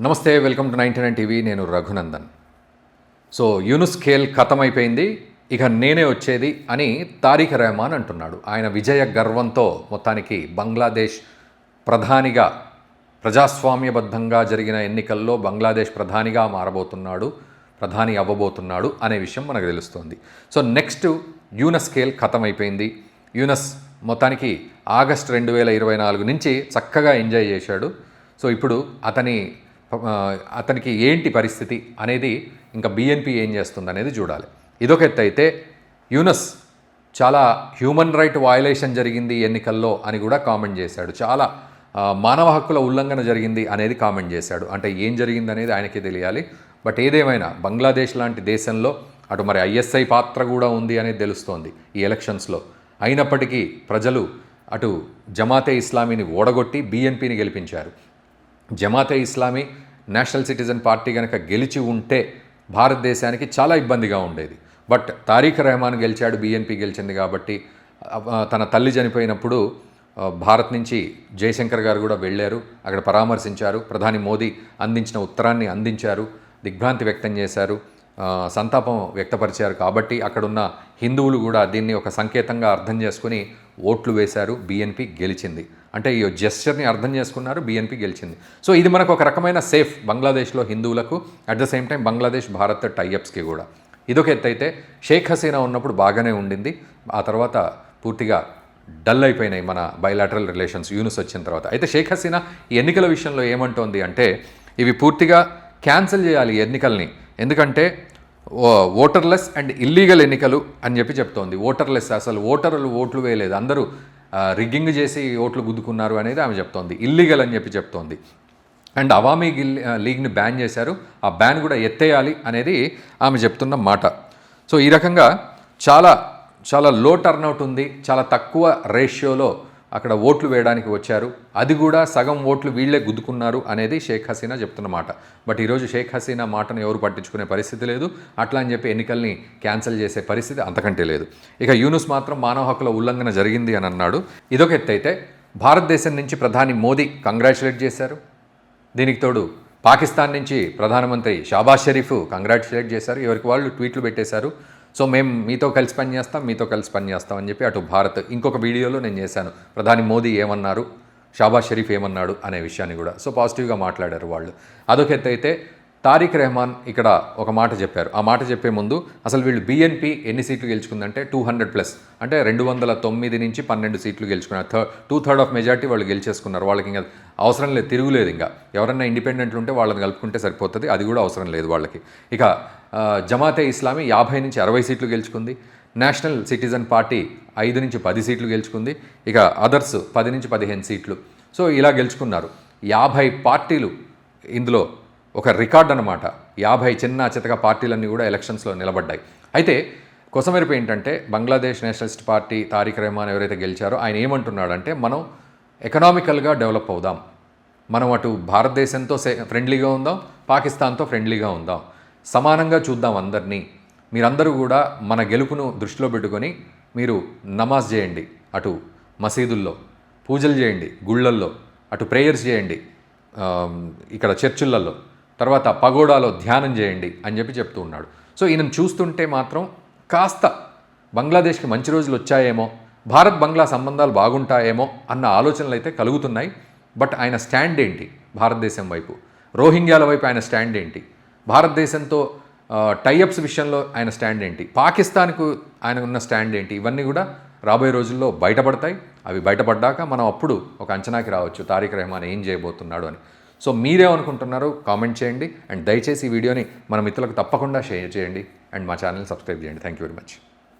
నమస్తే, welcome to 99 TV. నేను Raghunandan. So Yunus ఖేల్ ఖతమైపోయింది, ఇక నేనే వచ్చేది అని తారిక్ రెహమాన్ అంటున్నాడు. ఆయన విజయ గర్వంతో మొత్తానికి బంగ్లాదేశ్ ప్రధానిగా, ప్రజాస్వామ్యబద్ధంగా జరిగిన ఎన్నికల్లో బంగ్లాదేశ్ ప్రధానిగా మారబోతున్నాడు, ప్రధాని అవ్వబోతున్నాడు అనే విషయం మనకు తెలుస్తుంది. సో నెక్స్ట్ యూనుస్ ఖేల్ ఖతమైపోయింది. యూనుస్ మొత్తానికి ఆగస్ట్ 2024 నుంచి చక్కగా ఎంజాయ్ చేశాడు. సో ఇప్పుడు అతనికి ఏంటి పరిస్థితి అనేది ఇంకా బీఎన్పీ ఏం చేస్తుంది అనేది చూడాలి. ఇదొక ఎత్తు అయితే, యూనుస్ చాలా హ్యూమన్ రైట్ వయలేషన్ జరిగింది ఎన్నికల్లో అని కూడా కామెంట్ చేశాడు. చాలా మానవ హక్కుల ఉల్లంఘన జరిగింది అనేది కామెంట్ చేశాడు. అంటే ఏం జరిగింది అనేది ఆయనకే తెలియాలి. బట్ ఏదేమైనా బంగ్లాదేశ్ లాంటి దేశంలో అటు మరి ఐఎస్ఐ పాత్ర కూడా ఉంది అనేది తెలుస్తోంది ఈ ఎలక్షన్స్లో. అయినప్పటికీ ప్రజలు అటు జమాతే ఇస్లామీని ఓడగొట్టి బీఎన్పీని గెలిపించారు. Jamaate Islami national citizen party కనుక గెలిచి ఉంటే భారతదేశానికి చాలా ఇబ్బందిగా ఉండేది. బట్ తారిక్ రెహమాన్ గెలిచాడు, బీఎన్పీ గెలిచింది కాబట్టి. తన తల్లి చనిపోయినప్పుడు భారత్ నుంచి జయశంకర్ గారు కూడా వెళ్ళారు, అక్కడ పరామర్శించారు. ప్రధాని మోదీ అందించిన ఉత్తరాన్ని అందించారు, దిగ్భ్రాంతి వ్యక్తం చేశారు, సంతాపం వ్యక్తపరిచారు. కాబట్టి అక్కడున్న హిందువులు కూడా దీన్ని ఒక సంకేతంగా అర్థం చేసుకుని ఓట్లు వేశారు. బీఎన్పీ గెలిచింది. అంటే ఈ జెస్చర్ని అర్థం చేసుకున్నారు, బీఎన్పీ గెలిచింది. సో ఇది మనకు ఒక రకమైన సేఫ్ బంగ్లాదేశ్లో హిందువులకు, at the same time Bangladesh Bharat టైఅప్స్కి కూడా. ఇదొక ఎత్తు అయితే, షేక్ హసీనా ఉన్నప్పుడు బాగానే ఉండింది. ఆ తర్వాత పూర్తిగా డల్ అయిపోయినాయి మన బైలాటరల్ రిలేషన్స్ యూనుస్ వచ్చిన తర్వాత. అయితే షేక్ హసీనా ఈ ఎన్నికల విషయంలో ఏమంటోంది అంటే, ఇవి పూర్తిగా క్యాన్సిల్ చేయాలి ఎన్నికల్ని, ఎందుకంటే ఓటర్లెస్ అండ్ ఇల్లీగల్ ఎన్నికలు అని చెప్తోంది. ఓటర్లెస్, అసలు ఓటర్లు ఓట్లు వేయలేదు, అందరూ రిగ్గింగ్ చేసి ఓట్లు గుద్దుకున్నారు అనేది ఆమె చెప్తోంది. ఇల్లీగల్ అని చెప్తోంది. అండ్ అవామీ లీగ్ని బ్యాన్ చేశారు, ఆ బ్యాన్ కూడా ఎత్తేయాలి అనేది ఆమె చెప్తున్న మాట. సో ఈ రకంగా చాలా చాలా లో టర్నౌట్ ఉంది, చాలా తక్కువ రేషియోలో అక్కడ ఓట్లు వేయడానికి వచ్చారు. అది కూడా సగం ఓట్లు వీళ్లే గుద్దుకున్నారు అనేది షేక్ హసీనా చెప్తున్న మాట. బట్ ఈరోజు షేక్ హసీనా మాటను ఎవరు పట్టించుకునే పరిస్థితి లేదు. అట్లా అని చెప్పి ఎన్నికల్ని క్యాన్సిల్ చేసే పరిస్థితి అంతకంటే లేదు. ఇక యూనుస్ మాత్రం మానవ హక్కుల ఉల్లంఘన జరిగింది అని అన్నాడు. ఇదొక ఎత్తు అయితే, భారతదేశం నుంచి ప్రధాని మోదీ కంగ్రాచులేట్ చేశారు. దీనికి తోడు పాకిస్తాన్ నుంచి ప్రధానమంత్రి షాబాజ్ షరీఫ్ కంగ్రాచులేట్ చేశారు. ఎవరికి వాళ్ళు ట్వీట్లు పెట్టేశారు. సో మేము మీతో కలిసి పనిచేస్తాం అని చెప్పి అటు భారత్. ఇంకొక వీడియోలో నేను చేశాను, ప్రధాని మోదీ ఏమన్నారు, షాబాజ్ షరీఫ్ ఏమన్నాడు అనే విషయాన్ని కూడా. సో పాజిటివ్గా మాట్లాడారు వాళ్ళు. అదొక ఎత్తు అయితే, తారిక్ రెహమాన్ ఇక్కడ ఒక మాట చెప్పారు. ఆ మాట చెప్పే ముందు అసలు వీళ్ళు బీఎన్పీ ఎన్ని సీట్లు గెలుచుకుందంటే 200+, అంటే 209 నుంచి 12 సీట్లు గెలుచుకున్నారు. 2/3 ఆఫ్ మెజార్టీ వాళ్ళు గెలిచేసుకున్నారు. వాళ్ళకి ఇంకా అవసరం లేదు, తిరుగులేదు. ఇంకా ఎవరన్నా ఇండిపెండెంట్లు ఉంటే వాళ్ళని కలుపుకుంటే సరిపోతుంది, అది కూడా అవసరం లేదు వాళ్ళకి. ఇక జమాతే ఇస్లామీ 50 నుంచి 60 సీట్లు గెలుచుకుంది. నేషనల్ సిటిజన్ పార్టీ 5 నుంచి 10 సీట్లు గెలుచుకుంది. ఇక అదర్స్ 10 నుంచి 15 సీట్లు. సో ఇలా గెలుచుకున్నారు. 50 పార్టీలు ఇందులో ఒక రికార్డ్ అనమాట. 50 చిన్న చితక పార్టీలన్నీ కూడా ఎలక్షన్స్లో నిలబడ్డాయి. అయితే కొసమెరుపు ఏంటంటే, బంగ్లాదేశ్ నేషనలిస్ట్ పార్టీ తారిక్ రెహమాన్ ఎవరైతే గెలిచారో ఆయన ఏమంటున్నాడంటే, మనం ఎకనామికల్గా డెవలప్ అవుదాం, మనం అటు భారతదేశంతో ఫ్రెండ్లీగా ఉందాం, పాకిస్తాన్తో ఫ్రెండ్లీగా ఉందాం, సమానంగా చూద్దాం అందరినీ. మీరందరూ కూడా మన గెలుపును దృష్టిలో పెట్టుకొని మీరు నమాజ్ చేయండి, అటు మసీదుల్లో పూజలు చేయండి, గుళ్ళల్లో అటు ప్రేయర్స్ చేయండి, ఇక్కడ చర్చిలలో, తర్వాత పగోడాలో ధ్యానం చేయండి అని చెప్తూ ఉన్నాడు. సో ఈయనను చూస్తుంటే మాత్రం కాస్త బంగ్లాదేశ్కి మంచి రోజులు వచ్చాయేమో, భారత్ బంగ్లా సంబంధాలు బాగుంటాయేమో అన్న ఆలోచనలు అయితే కలుగుతున్నాయి. బట్ ఆయన స్టాండ్ ఏంటి భారతదేశం వైపు, రోహింగ్యాల వైపు ఆయన స్టాండ్ ఏంటి, భారతదేశంతో టైఅప్స్ విషయంలో ఆయన స్టాండ్ ఏంటి, పాకిస్తాన్కు ఆయన ఉన్న స్టాండ్ ఏంటి, ఇవన్నీ కూడా రాబోయే రోజుల్లో బయటపడతాయి. అవి బయటపడ్డాక మనం అప్పుడు ఒక అంచనాకి రావచ్చు తారిక్ రెహమాన్ ఏం చేయబోతున్నాడు అని. సో మీరేమనుకుంటున్నారో కామెంట్ చేయండి. అండ్ దయచేసి ఈ వీడియోని మన మిత్రులకు తప్పకుండా షేర్ చేయండి. అండ్ మా ఛానల్ని సబ్స్క్రైబ్ చేయండి. Thank you very much.